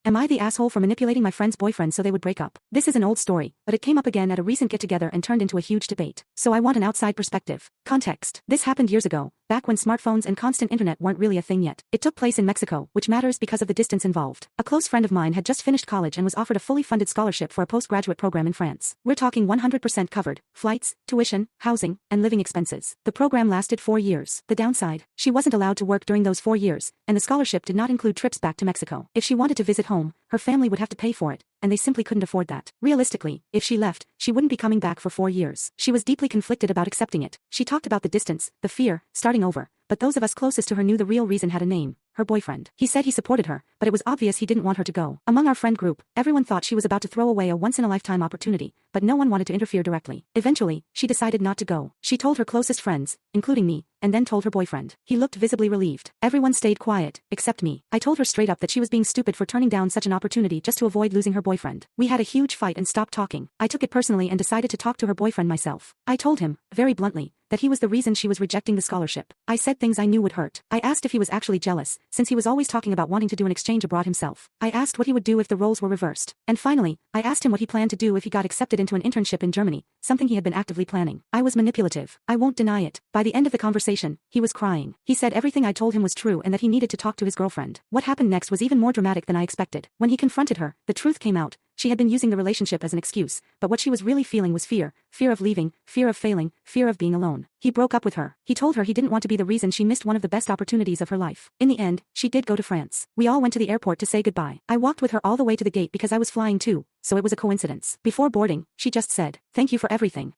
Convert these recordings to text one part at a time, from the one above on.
Am I the asshole for manipulating my friend's boyfriend so they would break up? This is an old story, but it came up again at a recent get-together and turned into a huge debate. So I want an outside perspective. Context. This happened years ago, back when smartphones and constant internet weren't really a thing yet. It took place in Mexico, which matters because of the distance involved. A close friend of mine had just finished college and was offered a fully funded scholarship for a postgraduate program in France. We're talking 100% covered: flights, tuition, housing, and living expenses. The program lasted 4 years. The downside: she wasn't allowed to work during those 4 years, and the scholarship did not include trips back to Mexico. If she wanted to visit home, her family would have to pay for it, and they simply couldn't afford that. Realistically, if she left, she wouldn't be coming back for 4 years. She was deeply conflicted about accepting it. She talked about the distance, the fear, starting over, but those of us closest to her knew the real reason had a name: her boyfriend. He said he supported her, but it was obvious he didn't want her to go. Among our friend group, everyone thought she was about to throw away a once-in-a-lifetime opportunity, but no one wanted to interfere directly. Eventually, she decided not to go. She told her closest friends, including me, and then told her boyfriend. He looked visibly relieved. Everyone stayed quiet, except me. I told her straight up that she was being stupid for turning down such an opportunity just to avoid losing her boyfriend. We had a huge fight and stopped talking. I took it personally and decided to talk to her boyfriend myself. I told him, very bluntly, that he was the reason she was rejecting the scholarship. I said things I knew would hurt. I asked if he was actually jealous, since he was always talking about wanting to do an exchange abroad himself. I asked what he would do if the roles were reversed. And finally, I asked him what he planned to do if he got accepted into an internship in Germany, something he had been actively planning. I was manipulative. I won't deny it. By the end of the conversation, he was crying. He said everything I told him was true and that he needed to talk to his girlfriend. What happened next was even more dramatic than I expected. When he confronted her, the truth came out. She had been using the relationship as an excuse, but what she was really feeling was fear. Fear of leaving, fear of failing, fear of being alone. He broke up with her. He told her he didn't want to be the reason she missed one of the best opportunities of her life. In the end, she did go to France. We all went to the airport to say goodbye. I walked with her all the way to the gate because I was flying too, so it was a coincidence. Before boarding, she just said, "Thank you for everything.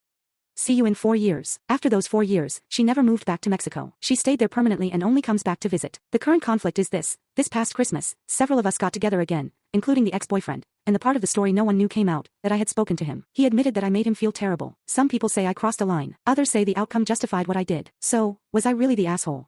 See you in 4 years." After those 4 years, she never moved back to Mexico. She stayed there permanently and only comes back to visit. The current conflict is this. This past Christmas, several of us got together again, including the ex-boyfriend, and the part of the story no one knew came out, that I had spoken to him. He admitted that I made him feel terrible. Some people say I crossed a line. Others say the outcome justified what I did. So, was I really the asshole?